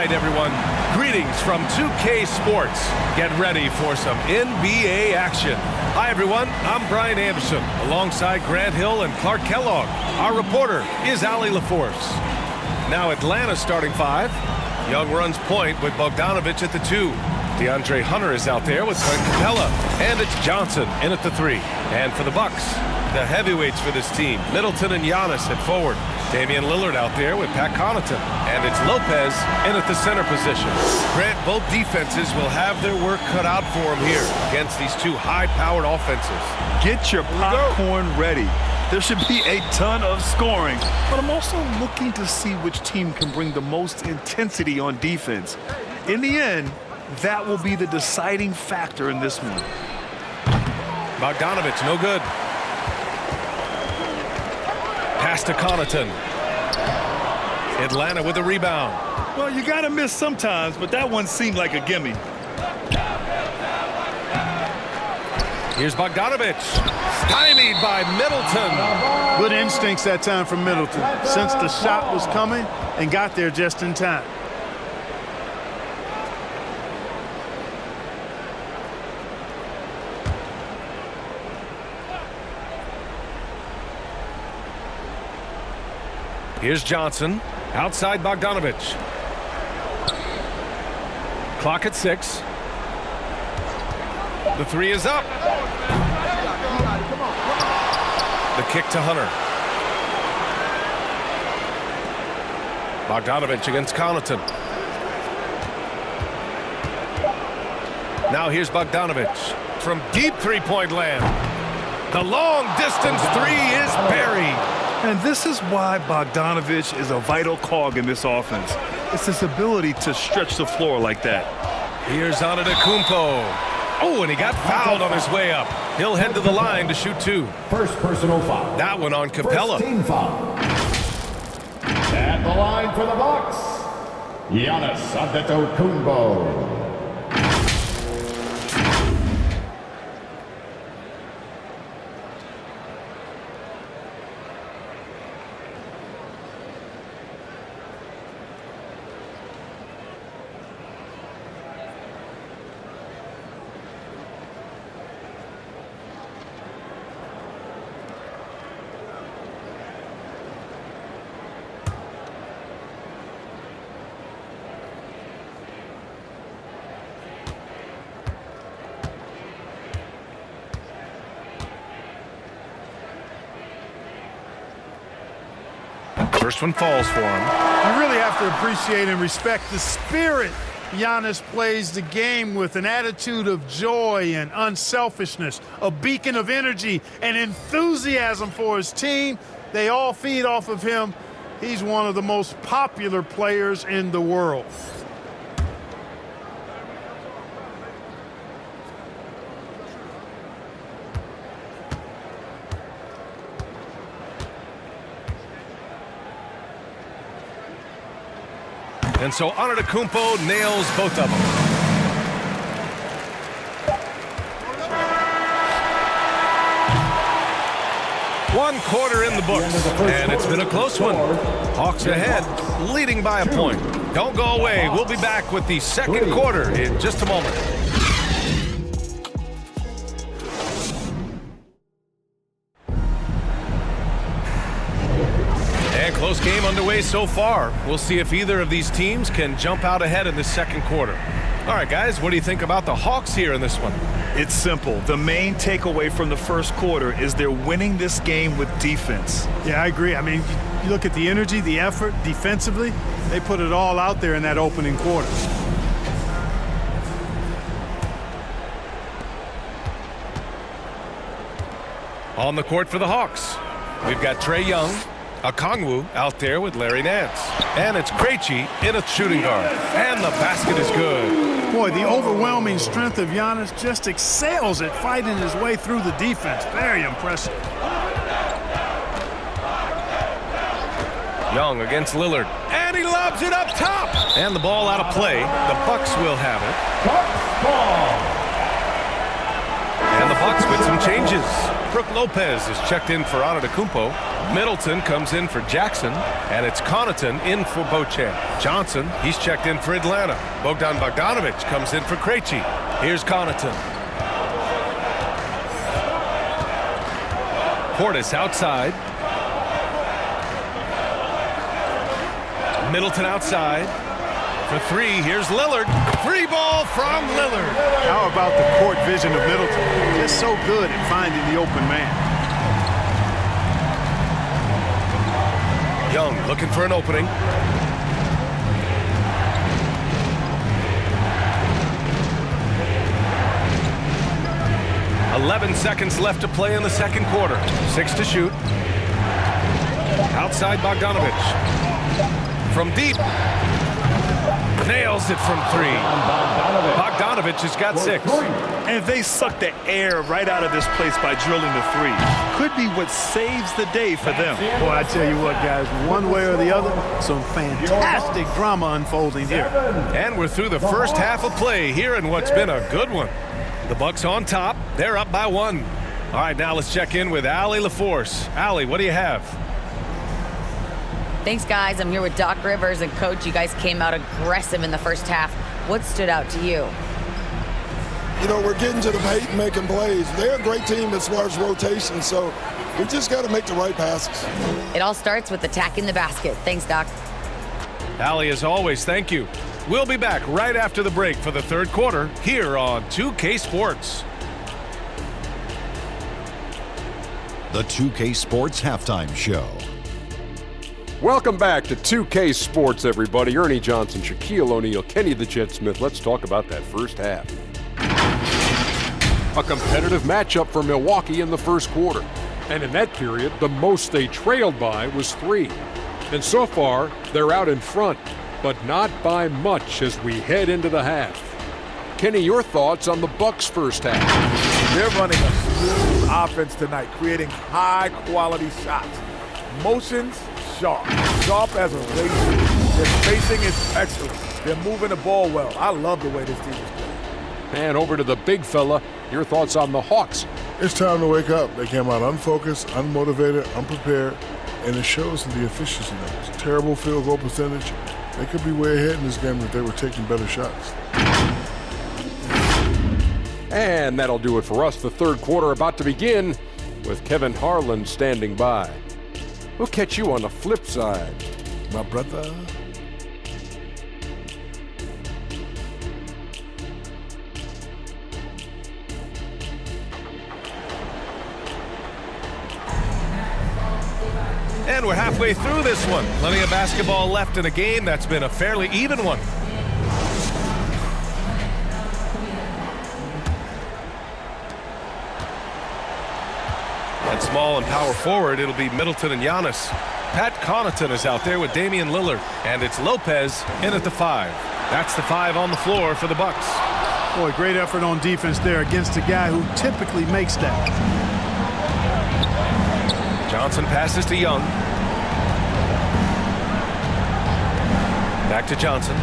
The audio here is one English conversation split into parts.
right, everyone. Greetings from 2K Sports. Get ready for some NBA action. Hi, everyone. I'm Brian Anderson, alongside Grant Hill and Clark Kellogg. Our reporter is Allie LaForce. Now Atlanta starting five. Young runs point with Bogdanovich at the 2. DeAndre Hunter is out there with Clint Capella. And it's Johnson in at the 3. And for the Bucks, the heavyweights for this team, Middleton and Giannis at forward. Damian Lillard out there with Pat Connaughton. And it's Lopez in at the center position. Grant, both defenses will have their work cut out for them here against these two high-powered offenses. Get your popcorn ready. There should be a ton of scoring, but I'm also looking to see which team can bring the most intensity on defense. In the end, that will be the deciding factor in this one. Bogdanovich, no good. Pass to Connaughton. Atlanta with a rebound. Well, you got to miss sometimes, but that one seemed like a gimme. Here's Bogdanovich. Stymied by Middleton. Good instincts that time from Middleton. Sensed the shot was coming and got there just in time. Here's Johnson. Outside Bogdanovich. Clock at 6. The 3 is up. The kick to Hunter. Bogdanovich against Connaughton. Now here's Bogdanovich from deep three-point land. The long-distance 3 is buried. And this is why Bogdanovich is a vital cog in this offense. It's his ability to stretch the floor like that. Here's Antetokounmpo. Oh, and he got fouled on his way up. He'll head to the line to shoot 2. First personal foul. That one on Capella. First team foul. At the line for the Bucks, Giannis Antetokounmpo. First one falls for him. You really have to appreciate and respect the spirit Giannis plays the game with, an attitude of joy and unselfishness, a beacon of energy and enthusiasm for his team. They all feed off of him. He's one of the most popular players in the world. And so Antetokounmpo nails both of them. One quarter in the books, and it's been a close one. Hawks ahead, leading by a point. Don't go away. We'll be back with the second quarter in just a moment. Close game underway so far. We'll see if either of these teams can jump out ahead in this second quarter. All right, guys, what do you think about the Hawks here in this one? It's simple. The main takeaway from the first quarter is they're winning this game with defense. Yeah, I agree. I mean, you look at the energy, the effort, defensively, they put it all out there in that opening quarter. On the court for the Hawks, we've got Trae Young, Okongwu out there with Larry Nance. And it's Krejci in a shooting guard. And the basket is good. Boy, the overwhelming strength of Giannis just excels at fighting his way through the defense. Very impressive. Young against Lillard. And he lobs it up top. And the ball out of play. The Bucks will have it. Bucks ball. And the Bucks with some changes. Brooke Lopez is checked in for Antetokounmpo. Middleton comes in for Jackson, and it's Connaughton in for Beauchamp. Johnson, he's checked in for Atlanta. Bogdan Bogdanovic comes in for Krejci. Here's Connaughton. Portis outside. Middleton outside. For three, here's Lillard. Free ball from Lillard. How about the court vision of Middleton? Just so good at finding the open man. Young looking for an opening. "11 seconds left to play in the second quarter. 6 to shoot. Outside Bogdanovic. From deep. Nails it from three. Bogdanovic has got 6. And they suck the air right out of this place by drilling the three. Could be what saves the day for them. Boy, I tell you what, guys, one way or the other, some fantastic drama unfolding here. And we're through the first half of play here in what's been a good one. The Bucks on top. They're up by 1. All right, now let's check in with Allie LaForce. Allie, what do you have? Thanks, guys. I'm here with Doc Rivers and Coach. You guys came out aggressive in the first half. What stood out to you? You know, we're getting to the paint and making plays. They're a great team as far as rotation, so we just got to make the right passes. It all starts with attacking the basket. Thanks, Doc. Allie, as always, thank you. We'll be back right after the break for the third quarter here on 2K Sports. The 2K Sports Halftime Show. Welcome back to 2K Sports, everybody. Ernie Johnson, Shaquille O'Neal, Kenny the Jet Smith. Let's talk about that first half. A competitive matchup for Milwaukee in the first quarter. And in that period, the most they trailed by was 3. And so far, they're out in front, but not by much as we head into the half. Kenny, your thoughts on the Bucks' first half? They're running a smooth offense tonight, creating high-quality shots. Motions, sharp as a razor. Their spacing is excellent. They're moving the ball well. I love the way this team is playing. And over to the big fella, your thoughts on the Hawks? It's time to wake up. They came out unfocused, unmotivated, unprepared, and it shows in the efficiency numbers. Terrible field goal percentage. They could be way ahead in this game if they were taking better shots. And that'll do it for us. The third quarter about to begin with Kevin Harlan standing by. We'll catch you on the flip side, my brother. And we're halfway through this one. Plenty of basketball left in a game that's been a fairly even one. At small and power forward, it'll be Middleton and Giannis. Pat Connaughton is out there with Damian Lillard. And it's Lopez in at the 5. That's the 5 on the floor for the Bucks. Boy, great effort on defense there against a guy who typically makes that. Johnson passes to Young. Back to Johnson.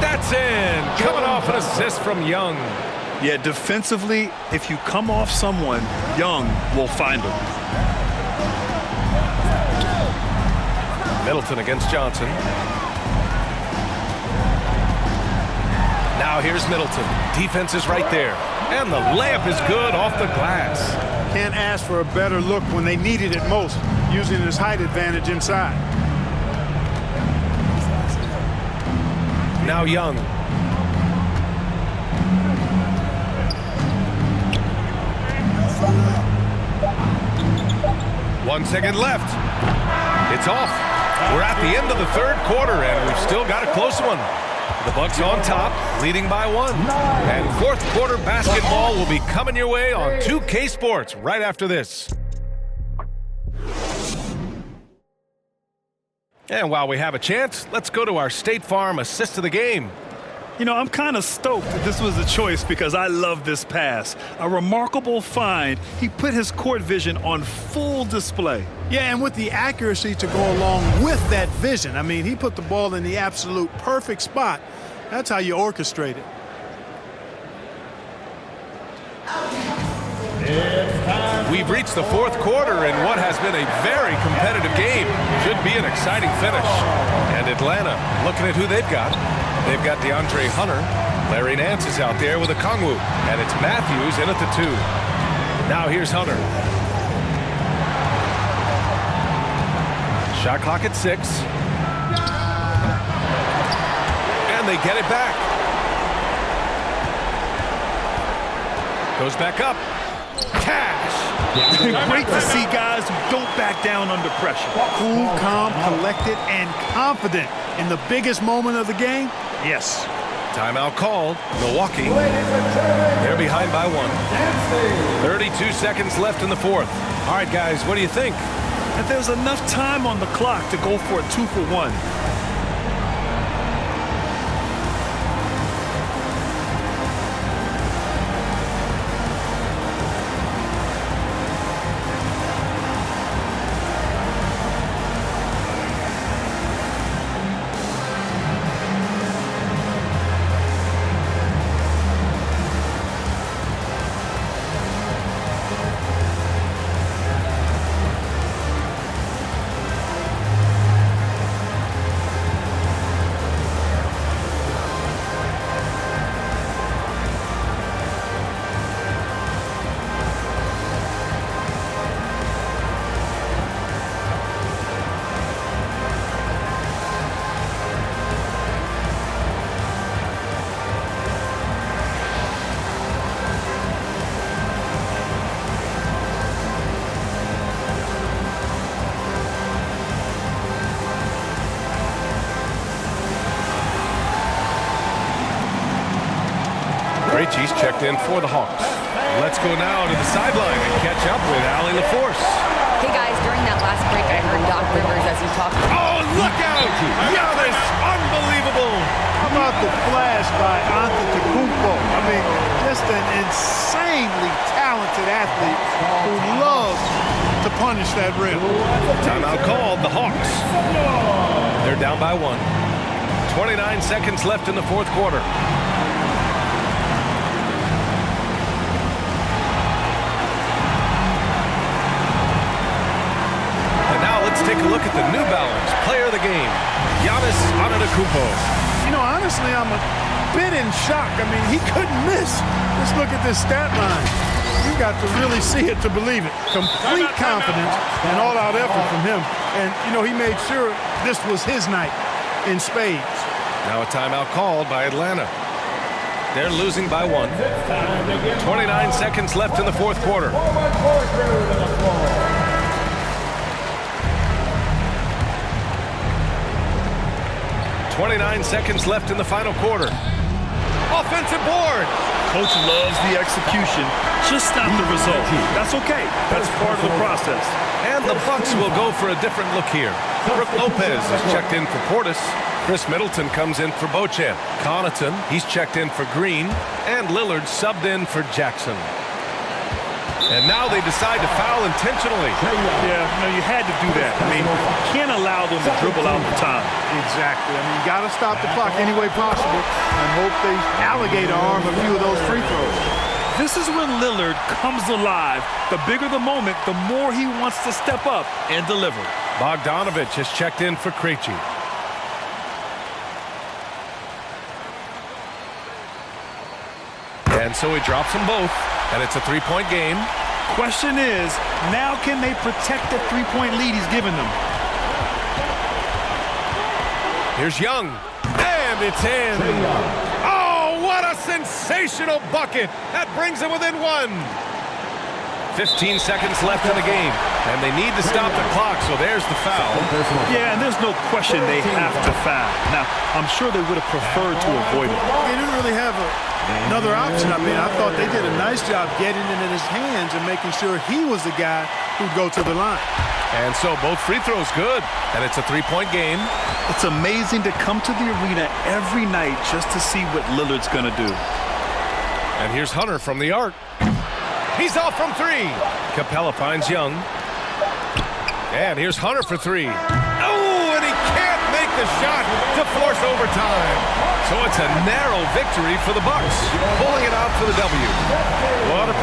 That's in. Coming off an assist from Young. Yeah, defensively, if you come off someone, Young will find them. Middleton against Johnson. Now here's Middleton. Defense is right there. And the layup is good off the glass. Can't ask for a better look when they needed it most, using his height advantage inside. Now Young. 1 second left. It's off. We're at the end of the third quarter, and we've still got a close one. The Bucks on top, leading by 1. And fourth quarter basketball will be coming your way on 2K Sports right after this. And while we have a chance, let's go to our State Farm assist of the game. You know, I'm kind of stoked that this was a choice because I love this pass. A remarkable find. He put his court vision on full display. Yeah, and with the accuracy to go along with that vision. I mean, he put the ball in the absolute perfect spot. That's how you orchestrate it. We've reached the fourth quarter in what has been a very competitive game. Should be an exciting finish. And Atlanta, looking at who they've got. They've got DeAndre Hunter. Larry Nance is out there with a Kongwu. And it's Matthews in at the 2. Now here's Hunter. Shot clock at 6. And they get it back. Goes back up. Cash. Great to see guys who don't back down under pressure. Cool, calm, collected, and confident in the biggest moment of the game. Yes. Timeout called. Milwaukee. They're behind by 1. 32 seconds left in the fourth. All right, guys, what do you think? And there's enough time on the clock to go for a 2-for-1. Krejci's checked in for the Hawks. Let's go now to the sideline and catch up with Allie LaForce. Hey guys, during that last break, I heard Doc Rivers as he talked. Oh, look out! Giannis, unbelievable! How about the flash by Antetokounmpo? I mean, just an insanely talented athlete who loves to punish that rim. Timeout called. The Hawks. They're down by 1. 29 seconds left in the fourth quarter. Let's take a look at the New Balance player of the game, Giannis Antetokounmpo. You know, honestly, I'm a bit in shock. I mean, he couldn't miss. Let's look at this stat line. You got to really see it to believe it. Complete confidence and all-out effort from him. And, you know, he made sure this was his night in spades. Now a timeout called by Atlanta. They're losing by 1. 29 seconds left in the fourth quarter. 29 seconds left in the final quarter. Offensive board. Coach loves the execution, just not the result. That's okay. That's part of the process. And the Bucks will go for a different look here. Brook Lopez is checked in for Portis. Chris Middleton comes in for Beauchamp. Connaughton, he's checked in for Green. And Lillard subbed in for Jackson. And now they decide to foul intentionally. Yeah, no, you had to do that. I mean, you can't allow them to dribble out the time. Exactly. I mean, you got to stop the clock any way possible and hope they alligator arm a few of those free throws. This is when Lillard comes alive. The bigger the moment, the more he wants to step up and deliver. Bogdanovich has checked in for Krejci. And so he drops them both, and it's a three-point game. Question is, now can they protect the three-point lead he's given them? Here's Young, and it's in. Oh, what a sensational bucket. That brings them within 1. 15 seconds left in the game, and they need to stop the clock, so there's the foul. Yeah, and there's no question they have to foul. Now, I'm sure they would have preferred to avoid it. They didn't really have another option. I mean, I thought they did a nice job getting it in his hands and making sure he was the guy who'd go to the line. And so both free throws good, and it's a three-point game. It's amazing to come to the arena every night just to see what Lillard's going to do. And here's Hunter from the arc. He's off from 3. Capella finds Young. And here's Hunter for 3. Oh, and he can't make the shot to force overtime. So it's a narrow victory for the Bucks, pulling it out for the W. What a